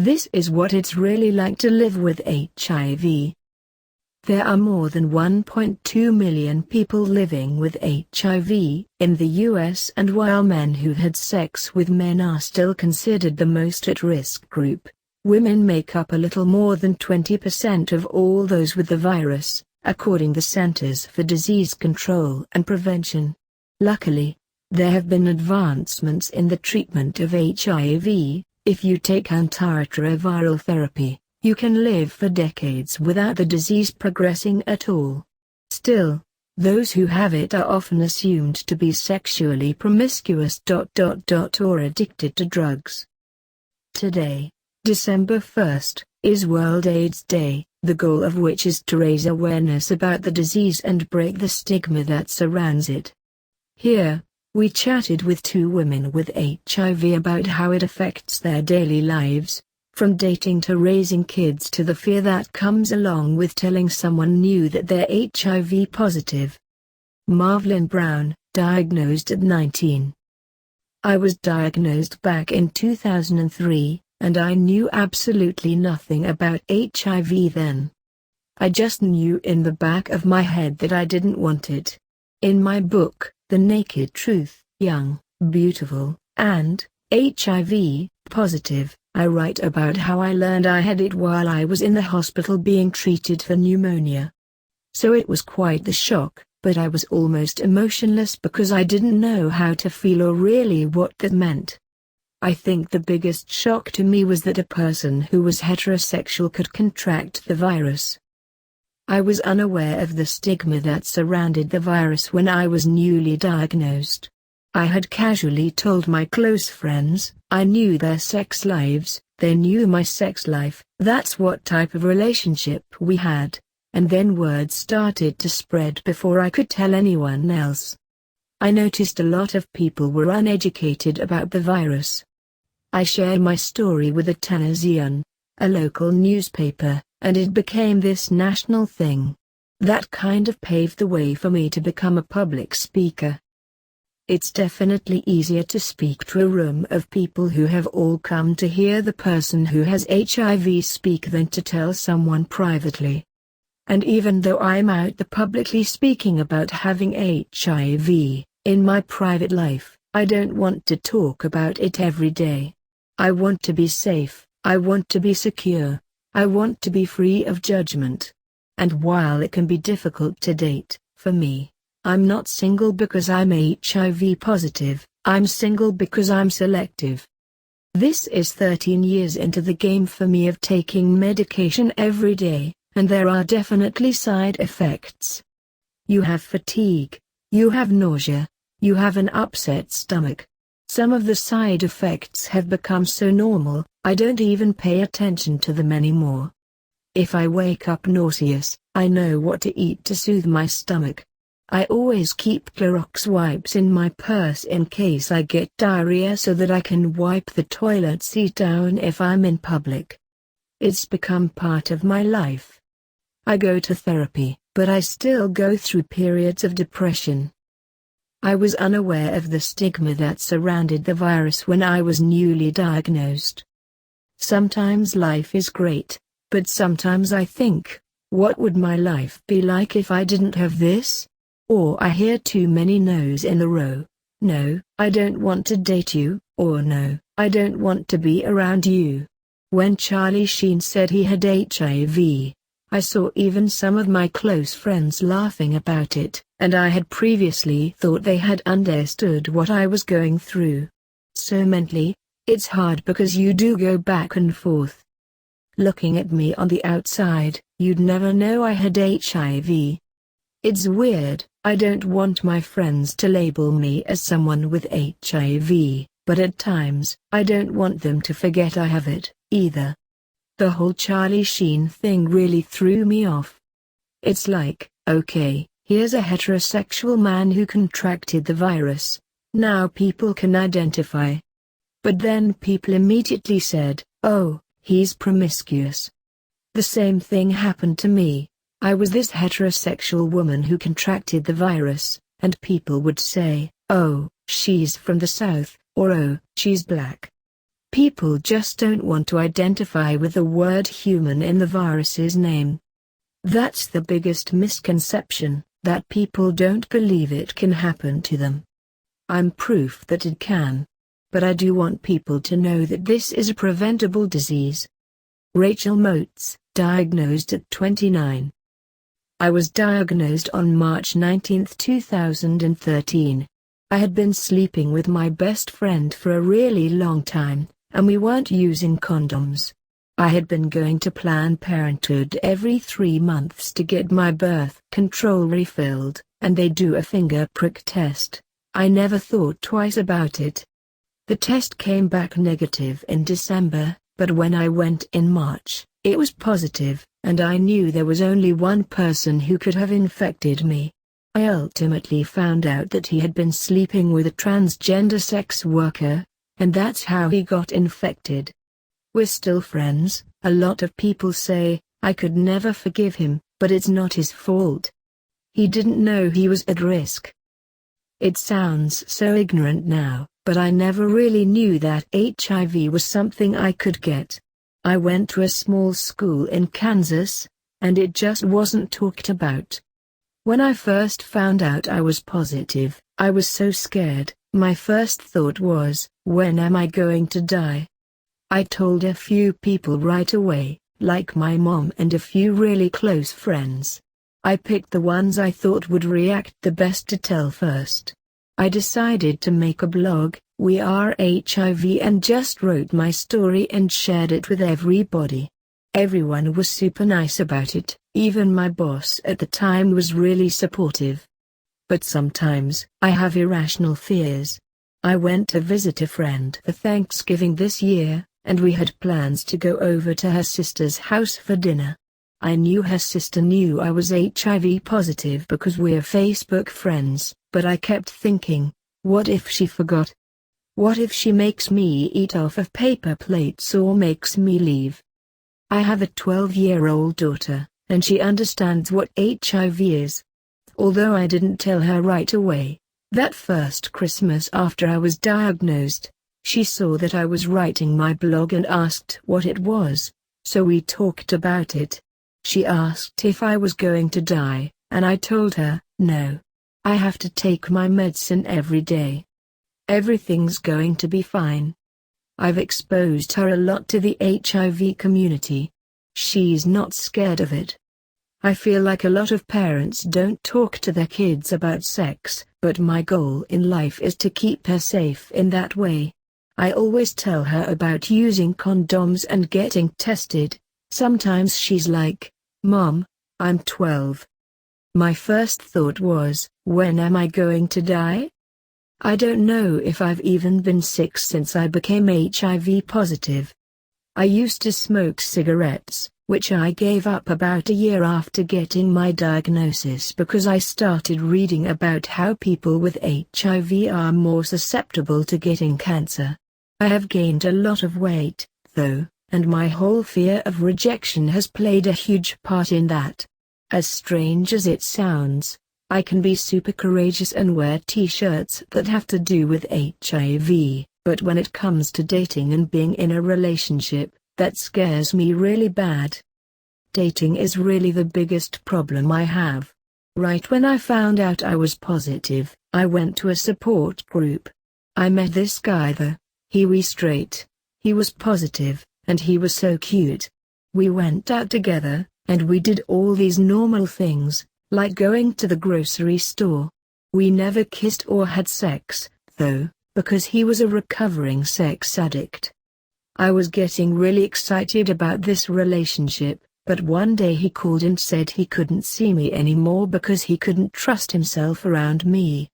This is what it's really like to live with HIV. There are more than 1.2 million people living with HIV in the US, and while men who had sex with men are still considered the most at-risk group, women make up a little more than 20% of all those with the virus, according to the Centers for Disease Control and Prevention. Luckily, there have been advancements in the treatment of HIV. If you take antiretroviral therapy, you can live for decades without the disease progressing at all. Still, those who have it are often assumed to be sexually promiscuous or addicted to drugs. Today, December 1st, is World AIDS Day, the goal of which is to raise awareness about the disease and break the stigma that surrounds it. Here, we chatted with two women with HIV about how it affects their daily lives, from dating to raising kids to the fear that comes along with telling someone new that they're HIV positive. Marvelyn Brown, diagnosed at 19. I was diagnosed back in 2003, and I knew absolutely nothing about HIV then. I just knew in the back of my head that I didn't want it. In my book, The Naked Truth, Young, Beautiful, and HIV Positive, I write about how I learned I had it while I was in the hospital being treated for pneumonia. So it was quite the shock, but I was almost emotionless because I didn't know how to feel or really what that meant. I think the biggest shock to me was that a person who was heterosexual could contract the virus. I was unaware of the stigma that surrounded the virus when I was newly diagnosed. I had casually told my close friends, I knew their sex lives, they knew my sex life, that's what type of relationship we had, and then word started to spread before I could tell anyone else. I noticed a lot of people were uneducated about the virus. I shared my story with the Tennessean, a local newspaper, and it became this national thing. That kind of paved the way for me to become a public speaker. It's definitely easier to speak to a room of people who have all come to hear the person who has HIV speak than to tell someone privately. And even though I'm out there publicly speaking about having HIV, in my private life, I don't want to talk about it every day. I want to be safe, I want to be secure, I want to be free of judgment. And while it can be difficult to date, for me, I'm not single because I'm HIV positive, I'm single because I'm selective. This is 13 years into the game for me of taking medication every day, and there are definitely side effects. You have fatigue, you have nausea, you have an upset stomach. Some of the side effects have become so normal, I don't even pay attention to them anymore. If I wake up nauseous, I know what to eat to soothe my stomach. I always keep Clorox wipes in my purse in case I get diarrhea so that I can wipe the toilet seat down if I'm in public. It's become part of my life. I go to therapy, but I still go through periods of depression. I was unaware of the stigma that surrounded the virus when I was newly diagnosed. Sometimes life is great, but sometimes I think, what would my life be like if I didn't have this? Or I hear too many no's in a row. No, I don't want to date you, or no, I don't want to be around you. When Charlie Sheen said he had HIV, I saw even some of my close friends laughing about it, and I had previously thought they had understood what I was going through. So mentally, it's hard because you do go back and forth. Looking at me on the outside, you'd never know I had HIV. It's weird, I don't want my friends to label me as someone with HIV, but at times, I don't want them to forget I have it, either. The whole Charlie Sheen thing really threw me off. It's like, okay, here's a heterosexual man who contracted the virus, now people can identify. But then people immediately said, oh, he's promiscuous. The same thing happened to me. I was this heterosexual woman who contracted the virus, and people would say, oh, she's from the South, or oh, she's black. People just don't want to identify with the word human in the virus's name. That's the biggest misconception, that people don't believe it can happen to them. I'm proof that it can. But I do want people to know that this is a preventable disease. Rachel Motes, diagnosed at 29. I was diagnosed on March 19, 2013. I had been sleeping with my best friend for a really long time, and we weren't using condoms. I had been going to Planned Parenthood every 3 months to get my birth control refilled, and they do a finger prick test. I never thought twice about it. The test came back negative in December, but when I went in March, it was positive, and I knew there was only one person who could have infected me. I ultimately found out that he had been sleeping with a transgender sex worker, and that's how he got infected. We're still friends. A lot of people say, I could never forgive him, but it's not his fault. He didn't know he was at risk. It sounds so ignorant now, but I never really knew that HIV was something I could get. I went to a small school in Kansas, and it just wasn't talked about. When I first found out I was positive, I was so scared. My first thought was, when am I going to die? I told a few people right away, like my mom and a few really close friends. I picked the ones I thought would react the best to tell first. I decided to make a blog, We Are HIV, and just wrote my story and shared it with everybody. Everyone was super nice about it, even my boss at the time was really supportive. But sometimes, I have irrational fears. I went to visit a friend for Thanksgiving this year, and we had plans to go over to her sister's house for dinner. I knew her sister knew I was HIV positive because we're Facebook friends, but I kept thinking, what if she forgot? What if she makes me eat off of paper plates or makes me leave? I have a 12-year-old daughter, and she understands what HIV is. Although I didn't tell her right away, that first Christmas after I was diagnosed, she saw that I was writing my blog and asked what it was, so we talked about it. She asked if I was going to die, and I told her, no. I have to take my medicine every day. Everything's going to be fine. I've exposed her a lot to the HIV community. She's not scared of it. I feel like a lot of parents don't talk to their kids about sex, but my goal in life is to keep her safe in that way. I always tell her about using condoms and getting tested. Sometimes she's like, Mom, I'm 12. My first thought was, when am I going to die? I don't know if I've even been sick since I became HIV positive. I used to smoke cigarettes, which I gave up about a year after getting my diagnosis because I started reading about how people with HIV are more susceptible to getting cancer. I have gained a lot of weight, though, and my whole fear of rejection has played a huge part in that. As strange as it sounds, I can be super courageous and wear t-shirts that have to do with HIV, but when it comes to dating and being in a relationship, that scares me really bad. Dating is really the biggest problem I have. Right when I found out I was positive, I went to a support group. I met this guy there. He was straight. He was positive, and he was so cute. We went out together, and we did all these normal things, like going to the grocery store. We never kissed or had sex, though, because he was a recovering sex addict. I was getting really excited about this relationship, but one day he called and said he couldn't see me anymore because he couldn't trust himself around me.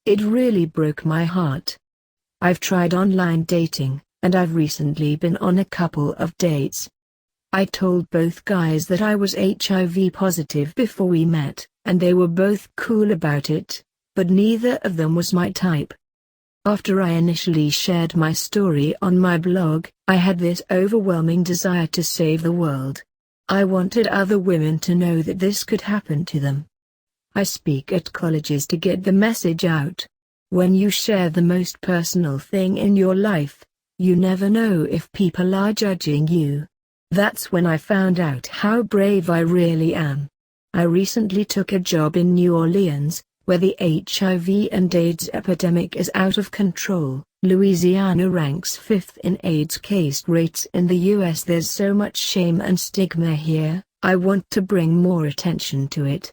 It really broke my heart. I've tried online dating, and I've recently been on a couple of dates. I told both guys that I was HIV positive before we met, and they were both cool about it, but neither of them was my type. After I initially shared my story on my blog, I had this overwhelming desire to save the world. I wanted other women to know that this could happen to them. I speak at colleges to get the message out. When you share the most personal thing in your life, You never know if people are judging you. That's when I found out how brave I really am. I recently took a job in New Orleans, where the HIV and AIDS epidemic is out of control. Louisiana ranks 5th in AIDS case rates in the US. There's so much shame and stigma here. I want to bring more attention to it.